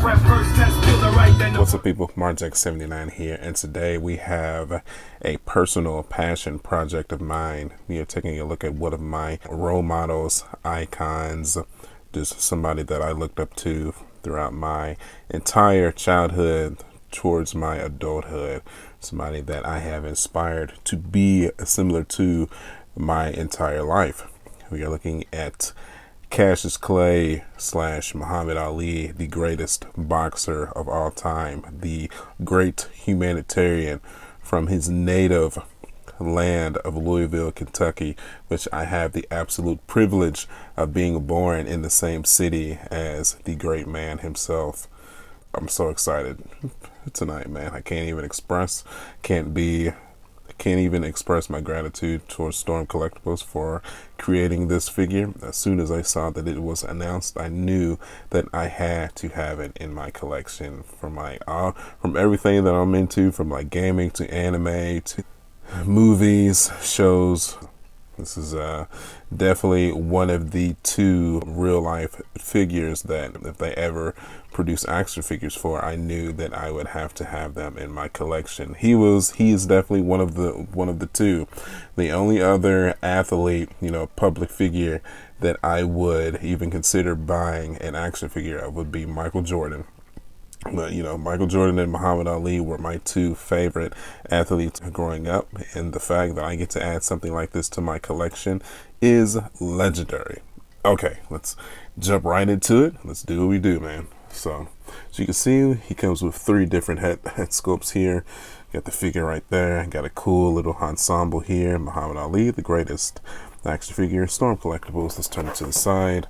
What's up, people? Marjack79 here, and today we have a personal passion project of mine. We are taking a look at one of my role models, icons, just somebody that I looked up to throughout my entire childhood towards my adulthood, somebody that I have inspired to be similar to my entire life. We are looking at Cassius Clay / Muhammad Ali, the greatest boxer of all time, the great humanitarian from his native land of Louisville, Kentucky, which I have the absolute privilege of being born in the same city as the great man himself. I'm so excited tonight, man. I can't even express my gratitude towards Storm Collectables for creating this figure. As soon as I saw that it was announced, I knew that I had to have it in my collection. From everything that I'm into, from like gaming to anime to movies, shows. This is definitely one of the two real life figures that if they ever produce action figures for, I knew that I would have to have them in my collection. He is definitely one of the two. The only other athlete, public figure that I would even consider buying an action figure of would be Michael Jordan. But, Michael Jordan and Muhammad Ali were my two favorite athletes growing up. And the fact that I get to add something like this to my collection is legendary. Okay, let's jump right into it. Let's do what we do, man. So, as you can see, he comes with 3 different head sculpts here. Got the figure right there. Got a cool little ensemble here. Muhammad Ali, the greatest action figure. Storm Collectables. Let's turn it to the side.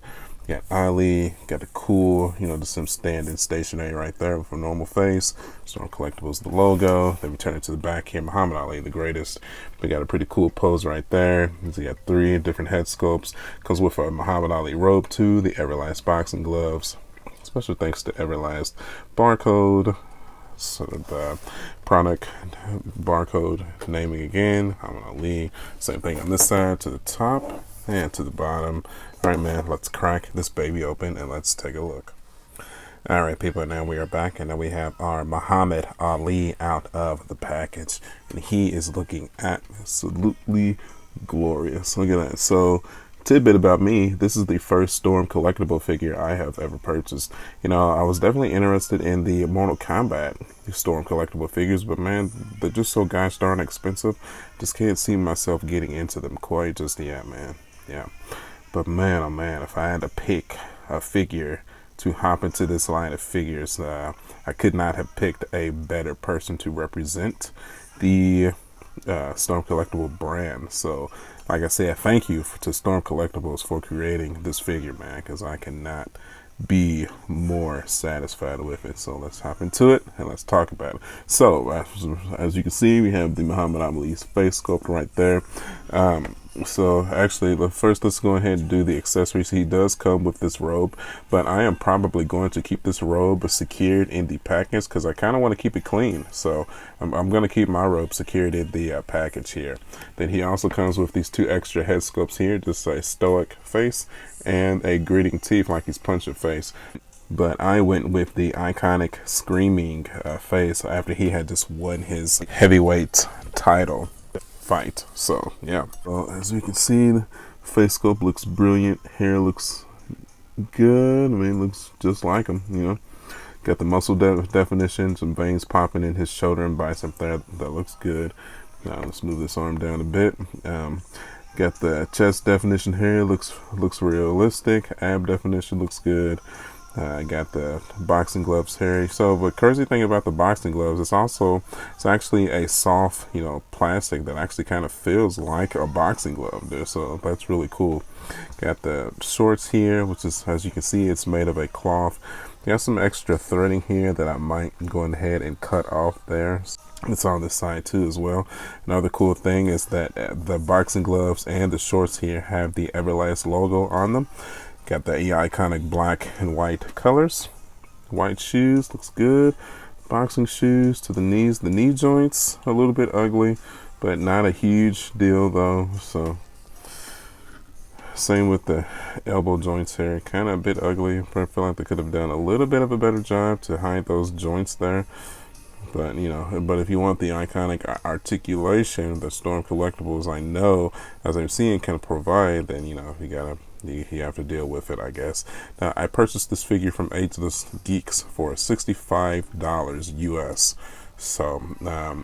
Got Ali, got a cool, just some standing stationary right there with a normal face. Storm Collectables, the logo. Then we turn it to the back here. Muhammad Ali, the greatest. We got a pretty cool pose right there. So you got 3 different head sculpts. Comes with a Muhammad Ali robe too, the Everlast boxing gloves. Special thanks to Everlast barcode. So the product barcode naming again. Muhammad Ali. Same thing on this side to the top and to the bottom. All right, man, let's crack this baby open and let's take a look. All right, people, now we are back, and now we have our Muhammad Ali out of the package, and he is looking absolutely glorious. Look at that. So, tidbit about me, this is the first Storm collectible figure I have ever purchased. I was definitely interested in the Mortal Kombat Storm collectible figures, but man, they're just so gosh darn expensive. Just can't see myself getting into them quite just yet, man. Yeah. But man, oh man, if I had to pick a figure to hop into this line of figures, I could not have picked a better person to represent the Storm Collectible brand. So, like I said, thank you to Storm Collectibles for creating this figure, man, because I cannot be more satisfied with it. So let's hop into it and let's talk about it. So as you can see, we have the Muhammad Ali's face sculpt right there. So actually, first let's go ahead and do the accessories. He does come with this robe, but I am probably going to keep this robe secured in the package because I kind of want to keep it clean. So I'm going to keep my robe secured in the package here. Then he also comes with these 2 extra head sculpts here, just a stoic face and a gritting teeth like he's punching face. But I went with the iconic screaming face after he had just won his heavyweight title fight. So yeah, well, as you can see, the face sculpt looks brilliant. Hair looks good. I mean, looks just like him. Got the muscle definition, some veins popping in his shoulder and bicep there. That looks good. Now let's move this arm down a bit. Got the chest definition here. Looks realistic. Ab definition looks good. I got the boxing gloves here. So the crazy thing about the boxing gloves, it's actually a soft, plastic that actually kind of feels like a boxing glove there. So that's really cool. Got the shorts here, which is, as you can see, it's made of a cloth. Got some extra threading here that I might go ahead and cut off there. It's on this side too as well. Another cool thing is that the boxing gloves and the shorts here have the Everlast logo on them. Got the iconic black and white colors. White shoes, looks good. Boxing shoes to the knees. The knee joints, a little bit ugly, but not a huge deal though. So Same with the elbow joints here. Kind of a bit ugly, but I feel like they could have done a little bit of a better job to hide those joints there. But but if you want the iconic articulation that Storm Collectables, I know, as I'm seeing, can provide, then you have to deal with it, I guess. Now, I purchased this figure from Ageless Geeks for $65 US. So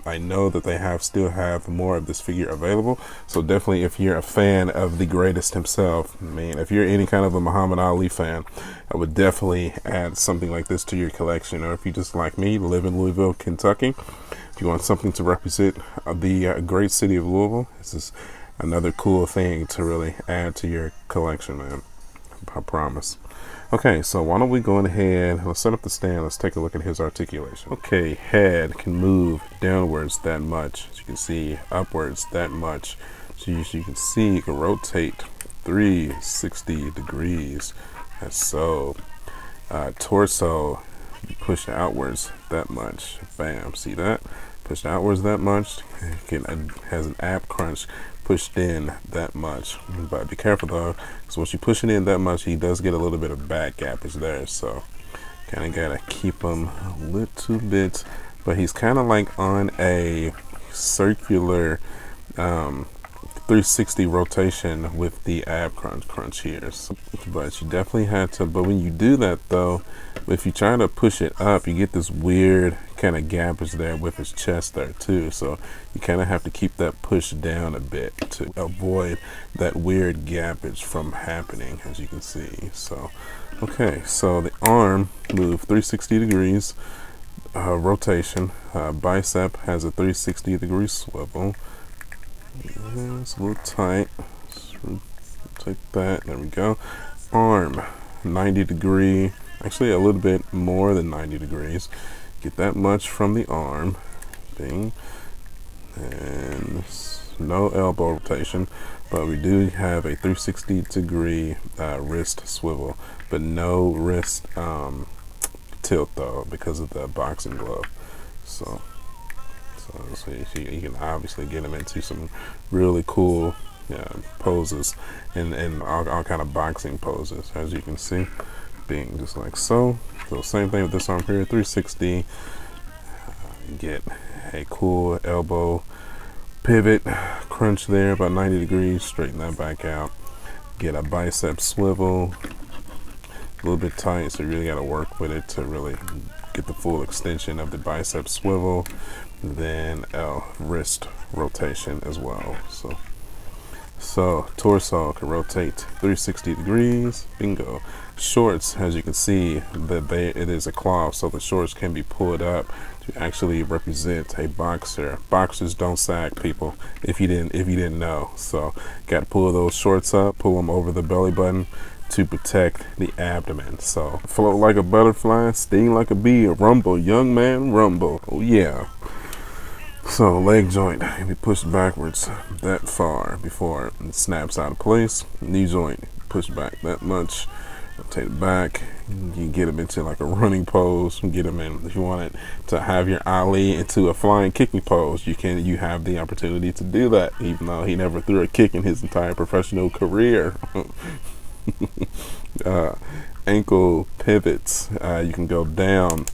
I know that they still have more of this figure available. So definitely, if you're a fan of the greatest himself, man, if you're any kind of a Muhammad Ali fan, I would definitely add something like this to your collection. Or if you just like me, live in Louisville, Kentucky, if you want something to represent the great city of Louisville, this is another cool thing to really add to your collection, man. I promise. Okay, so why don't we go ahead, let's set up the stand, let's take a look at his articulation. Okay, head can move downwards that much, as you can see, upwards that much. So you can see, you can rotate 360 degrees, that's so. Torso, push outwards that much, bam, see that? Pushed outwards that much, has an ab crunch pushed in that much, but be careful though, because once you push it in that much, he does get a little bit of back gappage there, so kind of gotta keep him a little bit, but he's kind of like on a circular 360 rotation with the ab crunch here. So, but you definitely had to, but when you do that though, if you try to push it up, you get this weird kind of gappage there with his chest there too. So you kind of have to keep that pushed down a bit to avoid that weird gappage from happening, as you can see. So, okay, so the arm moved 360 degrees rotation. Bicep has a 360 degree swivel. Yeah, it's a little tight. Take that. There we go. Arm 90 degree. Actually, a little bit more than 90 degrees. Get that much from the arm. Bing. And no elbow rotation, but we do have a 360 degree wrist swivel, but no wrist tilt though because of the boxing glove. So you can obviously get him into some really cool poses and all kind of boxing poses, as you can see, being just like so. So same thing with this arm here, 360. Get a cool elbow pivot crunch there, about 90 degrees. Straighten that back out. Get a bicep swivel, a little bit tight, so you really got to work with it to really get the full extension of the bicep swivel. Then wrist rotation as well. So torso can rotate 360 degrees. Bingo. Shorts, as you can see, it is a cloth, so the shorts can be pulled up to actually represent a boxer. Boxers don't sag, people, if you didn't know. So got to pull those shorts up, pull them over the belly button to protect the abdomen. So float like a butterfly, sting like a bee, rumble, young man, rumble. Oh yeah. So leg joint can be pushed backwards that far before it snaps out of place. Knee joint push back that much, rotate it back. You can get him into like a running pose. Get him in, if you want it to have your Ali into a flying kicking pose, you have the opportunity to do that, even though he never threw a kick in his entire professional career. Ankle pivots, you can go down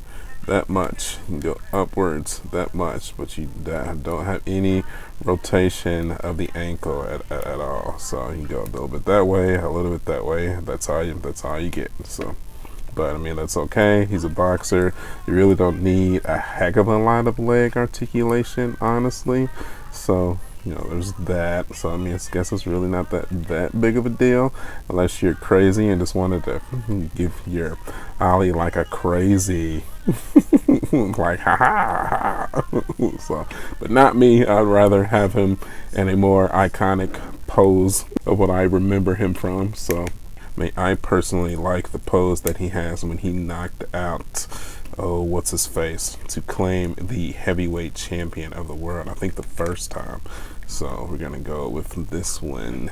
that much, you can go upwards that much, but you don't have any rotation of the ankle at all. So you can go a little bit that way, a little bit that way. That's all you get. So, but I mean, that's okay. He's a boxer. You really don't need a heck of a lot of leg articulation, honestly. So there's that. So I mean, I guess it's really not that big of a deal, unless you're crazy and just wanted to give your Ali like a crazy like ha ha ha. So, but not me. I'd rather have him in a more iconic pose of what I remember him from. So I personally like the pose that he has when he knocked out what's his face to claim the heavyweight champion of the world, I think the first time. So we're gonna go with this one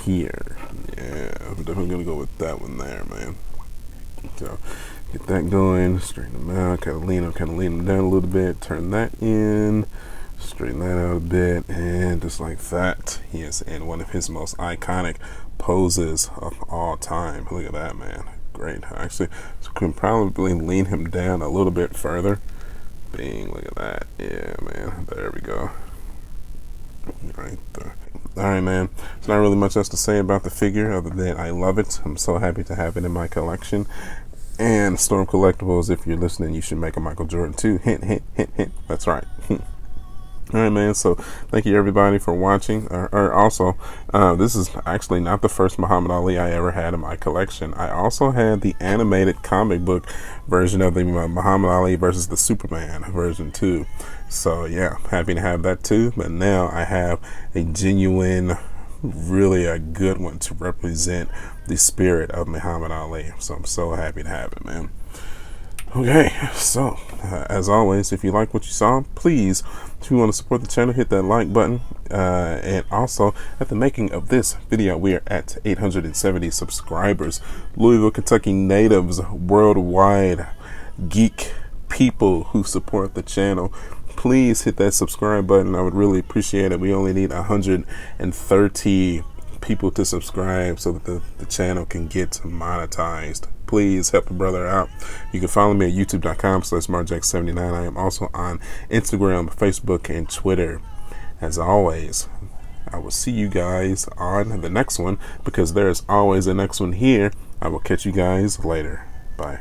here. Yeah, we're definitely gonna go with that one there, man. So get that going, straighten them out, kind of lean them down a little bit, turn that in. Straighten that out a bit, and just like that, he is in one of his most iconic poses of all time. Look at that, man. Great. Actually, so can probably lean him down a little bit further. Bing, look at that. Yeah, man. There we go. Right there. Alright, man. There's not really much else to say about the figure other than I love it. I'm so happy to have it in my collection. And Storm Collectables, if you're listening, you should make a Michael Jordan too. Hint, hint, hint, hint. That's right. Alright, man, so thank you everybody for watching. Also, this is actually not the first Muhammad Ali I ever had in my collection. I also had the animated comic book version of the Muhammad Ali versus the Superman version too. So yeah, happy to have that too. But now I have a genuine, really a good one to represent the spirit of Muhammad Ali. So I'm so happy to have it, man. Okay, so as always, if you like what you saw, please, if you want to support the channel, hit that like button. And also, at the making of this video, we are at 870 subscribers. Louisville, Kentucky natives, worldwide geek people who support the channel, please hit that subscribe button. I would really appreciate it. We only need 130 people to subscribe so that the channel can get monetized. Please help a brother out. You can follow me at youtube.com/marjack79. I am also on Instagram, Facebook, and Twitter. As always, I will see you guys on the next one, because there is always a next one here. I will catch you guys later. Bye.